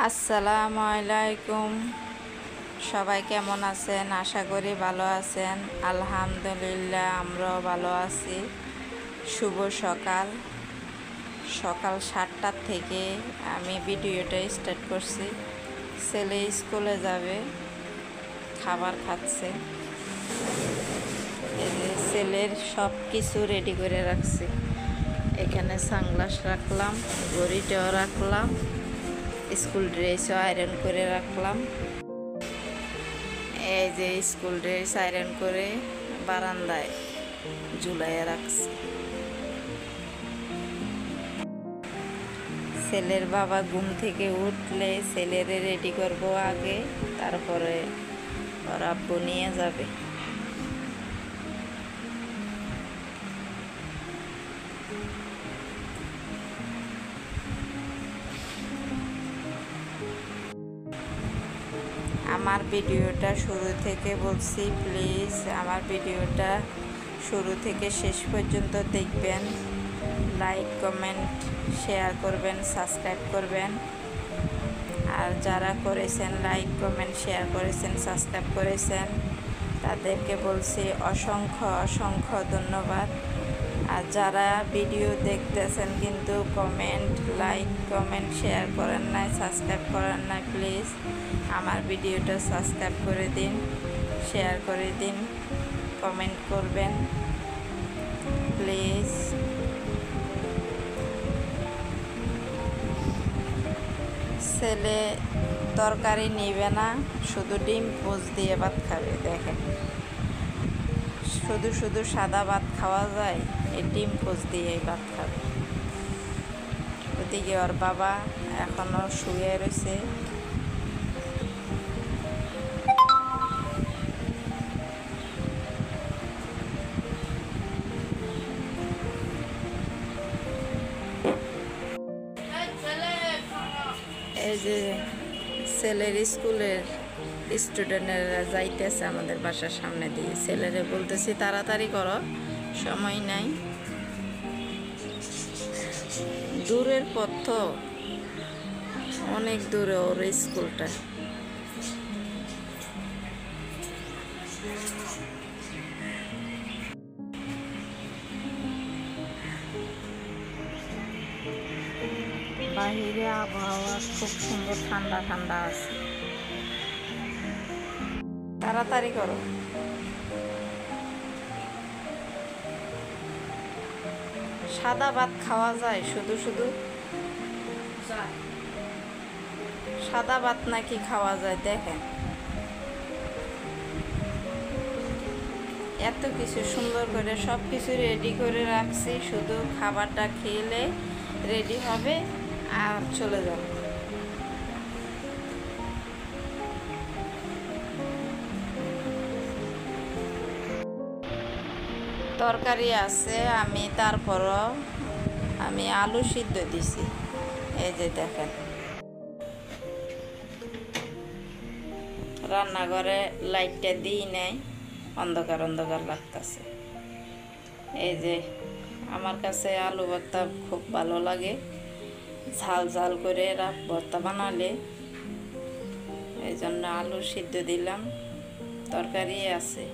আসসালামু আলাইকুম। সবাই কেমন আছেন? আশা করি ভালো আছেন। আলহামদুলিল্লাহ, আমরাও ভালো আছি। শুভ সকাল। সকাল 7টার থেকে আমি ভিডিওটা স্টার্ট করছি। ছেলে স্কুলে যাবে, খাবার খাচ্ছে। এই যে ছেলের সব কিছু রেডি করে রাখছি। এখানে সানগ্লাস রাখলাম, ঘড়িটাও রাখলাম, স্কুল ড্রেসও আয়রন করে রাখলাম। এই যে স্কুল ড্রেস আয়রন করে বারান্দায় ঝুলাইয়া রাখছি। ছেলের বাবা ঘুম থেকে উঠলে ছেলেরে রেডি করব আগে, তারপরে ওর আব্বু নিয়ে যাবে। আমার ভিডিওটা শুরু থেকে বলছি, প্লিজ আমার ভিডিওটা শুরু থেকে শেষ পর্যন্ত দেখবেন। লাইক, কমেন্ট, শেয়ার করবেন, সাবস্ক্রাইব করবেন। আর যারা করেছেন, লাইক, কমেন্ট, শেয়ার করেছেন, সাবস্ক্রাইব করেছেন, তাদেরকে বলছি অসংখ্য অসংখ্য ধন্যবাদ। আর যারা ভিডিও দেখতেছেন কিন্তু লাইক, কমেন্ট, শেয়ার করেন নাই, সাবস্ক্রাইব করেন নাই, প্লিজ আমার ভিডিওটা সাবস্ক্রাইব করে দিন, শেয়ার করে দিন, কমেন্ট করবেন প্লিজ। ছেলে তরকারি নিবে না, শুধু ডিম পোচ দিয়ে ভাত খাবে। দেখেন, শুধু শুধু সাদা ভাত খাওয়া যায়? এই ডিম পোচ দিয়ে ভাত খাবে। ওদিকে ওর বাবা এখনো শুয়ে রয়েছে। এই যে ছেলের স্কুলের স্টুডেন্টরা যাইতেছে আমাদের বাসার সামনে দিয়ে। ছেলেরে বলতেছি তাড়াতাড়ি করো, সময় নাই। দূরের পথ তো, অনেক দূরে ওর স্কুলটা। বাহিরে আবহাওয়া খুব সুন্দর, ঠান্ডা ঠান্ডা আছে। তাড়াতাড়ি করো। সাদা ভাত খাওয়া যায়? শুধু শুধু সাদা ভাত নাকি খাওয়া যায়? দেখেন, এত কিছু সুন্দর করে সব কিছু রেডি করে রাখছি, শুধু খাবারটা খেলে রেডি হবে আর চলে যাবে। তরকারি আছে, তারপরও আমি আলু সিদ্ধ দিছি। এই যে দেখেন, রান্নাঘরে লাইটটা দিই নাই, অন্ধকার অন্ধকার লাগতেছে। এই যে আমার কাছে আলু ভর্তা খুব ভালো লাগে, ঝাল ঝাল করে ভর্তা বানালে। এই জন্য আলু সিদ্ধ দিলাম, তরকারি আছে।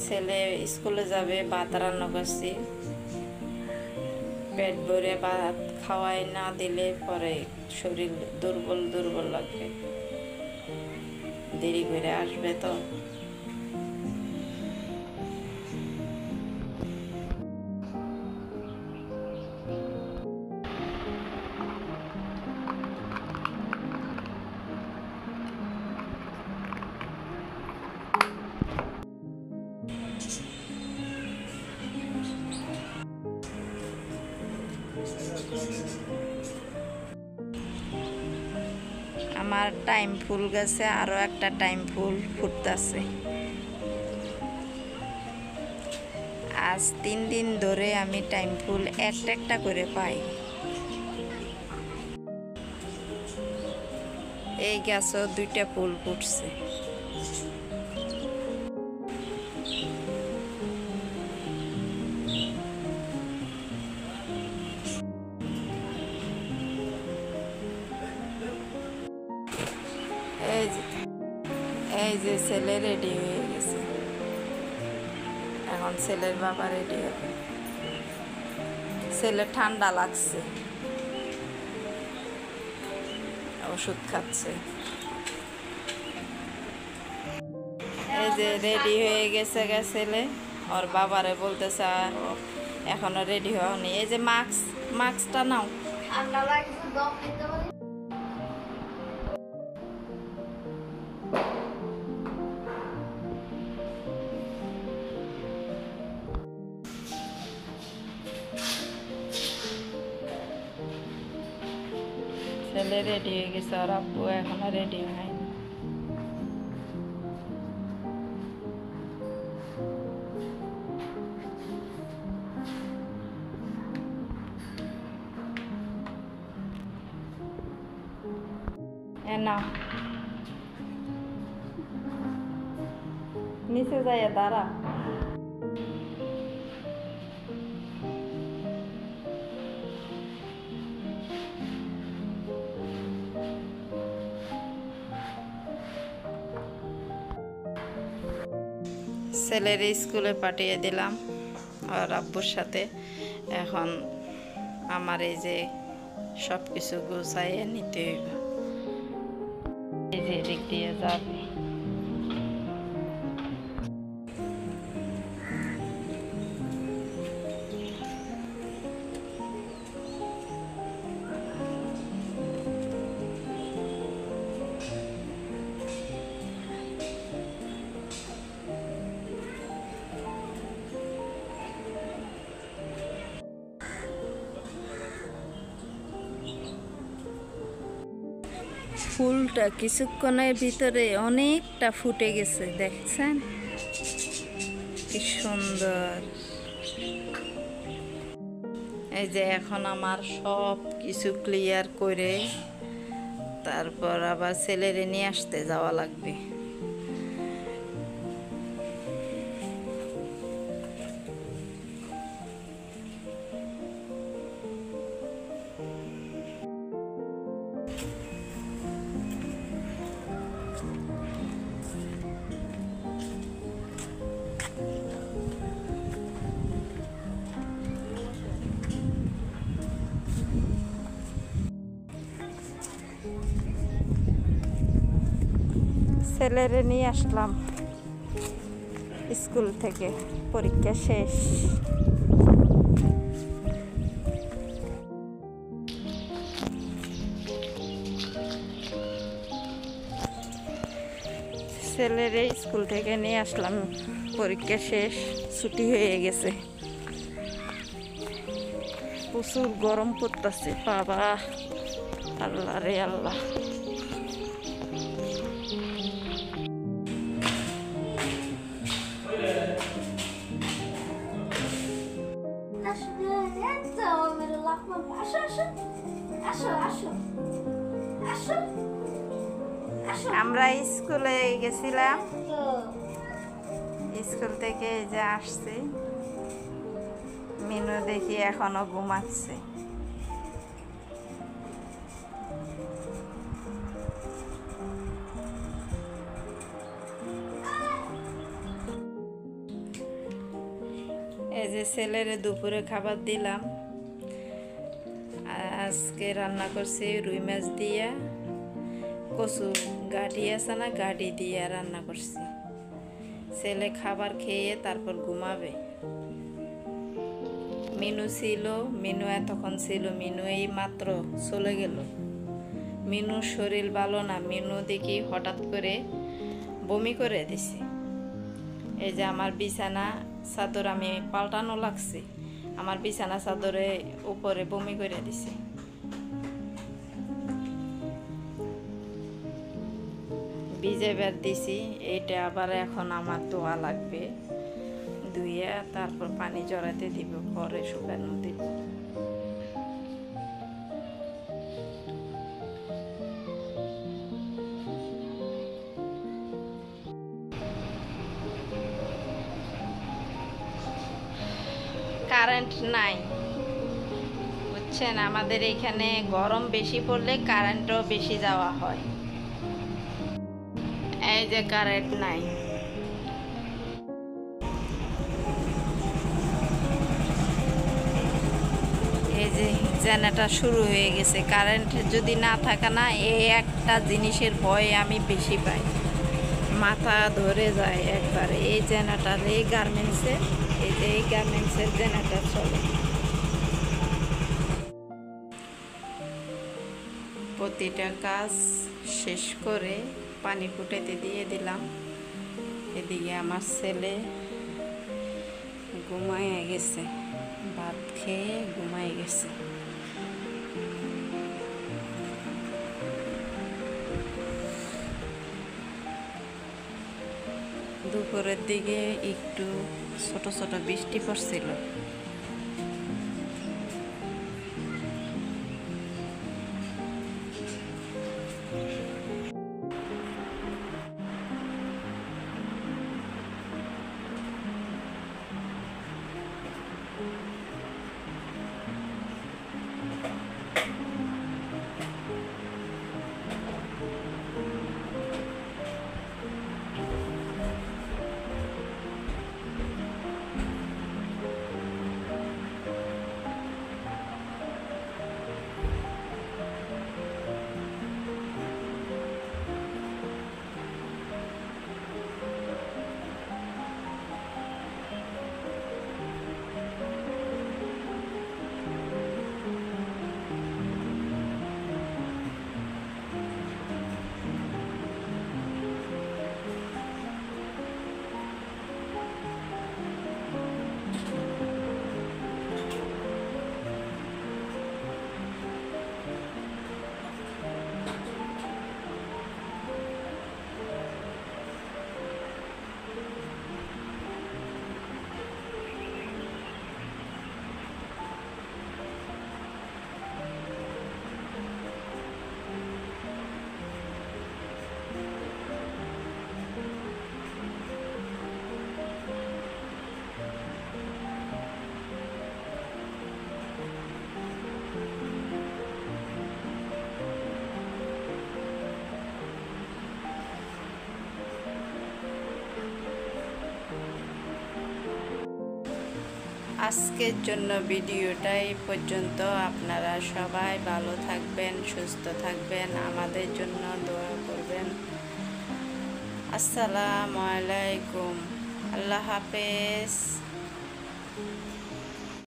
ছেলে স্কুলে যাবে, ভাত রান্না করছি। পেট ভরে ভাত খাওয়াই না দিলে পরে শরীর দুর্বল দুর্বল লাগবে, দেরি করে আসবে তো। আমার টাইম ফুল গেছে, আরো একটা টাইম ফুল ফুটতেছে। আজ 3 দিন ধরে আমি টাইম ফুল একটা একটা করে পাই। এই গাছও 2টা ফুল ফুটছে। এই যে ছেলে রেডি হয়ে গেছে, এখন ছেলের বাবা রেডি হবে। ছেলে ঠান্ডা লাগছে, ওষুধ খাচ্ছে। এই যে রেডি হয়ে গেছে ছেলে, ওর বাবারে বলতেছে এখনো রেডি হওনি। এই যে মাস্কটা নাও। ছেলে রেডি হয়ে গেছে, আর আব্বু এখনো রেডি হয়নি। না নিচে যাইয়া দাঁড়া। ছেলের স্কুলে পাঠিয়ে দিলাম আর আব্বুর সাথে। এখন আমার এই যে সব কিছু গুছাইয়ে নিতে হইব। এই যে দিক দিয়ে যাবে। ফুলটা কিছুক্ষণের ভিতরে অনেকটা ফুটে গেছে, দেখছেন কি সুন্দর। এই যে এখন আমার সব কিছু ক্লিয়ার করে তারপর আবার ছেলেরে নিয়ে আসতে যাওয়া লাগবে। ছেলেরে নিয়ে আসলাম স্কুল থেকে, পরীক্ষা শেষ। ছেলেরে স্কুল থেকে নিয়ে আসলাম, পরীক্ষা শেষ, ছুটি হয়ে গেছে। প্রচুর গরম পড়তেছে বাবা, আল্লাহ রে আল্লাহ। আমরা স্কুলে গেছিলাম, স্কুল থেকে যে আসছি, মিনু দেখি এখনো ঘুমাচ্ছে। এই যে ছেলের দুপুরে খাবার দিলাম। আজকে রান্না করছি রুই মাছ দিয়া, কচু গাড়ি আছে না, গাড়ি দিয়ে রান্না করছি। ছেলে খাবার খেয়ে তারপর ঘুমাবে। মিনু ছিল, মিনু এতক্ষণ ছিল, মিনু এই মাত্র চলে গেল। মিনুর শরীর ভালো না, মিনু দেখি হঠাৎ করে বমি করে দিছে। এই যে আমার বিছানা চাদর আমি পাল্টানো লাগছে, আমার বিছানা চাদরে উপরে বমি করে দিছে। ভিজাইবার দিছি, এইটা আবার এখন আমার ধোয়া লাগবে, ধুইয়া তারপর পানি জড়াতে দিব, পরে শুকানো দিব। কারেন্ট নাই, বুঝছেন, আমাদের এখানে গরম বেশি পড়লে কারেন্টও বেশি যাওয়া হয়। এই যে কারেন্ট নাই, এই যে জেনারেটর শুরু হয়ে গেছে। কারেন্ট যদি না থাকে না, এই একটা জিনিসের ভয় আমি বেশি পাই, মাথা ধরে যায় একবার। এই জেনারেটর, এই গার্মেন্টসে, এই যে এই গার্মেন্টসের জেনারেটর চলে। প্রতিটা কাজ শেষ করে পানি ফুটাইতে দিয়ে দিলাম। এদিকে আমার ছেলে ঘুমাইয়া গেছে, ভাত খেয়ে ঘুমাই গেছে। দুপুরের দিকে একটু ছোট ছোট বৃষ্টি পড়ছিল। আজকের জন্য ভিডিওটা এই পর্যন্ত। আপনারা সবাই ভালো থাকবেন, সুস্থ থাকবেন, আমাদের জন্য দোয়া করবেন। আসসালামু আলাইকুম, আল্লাহ হাফেজ।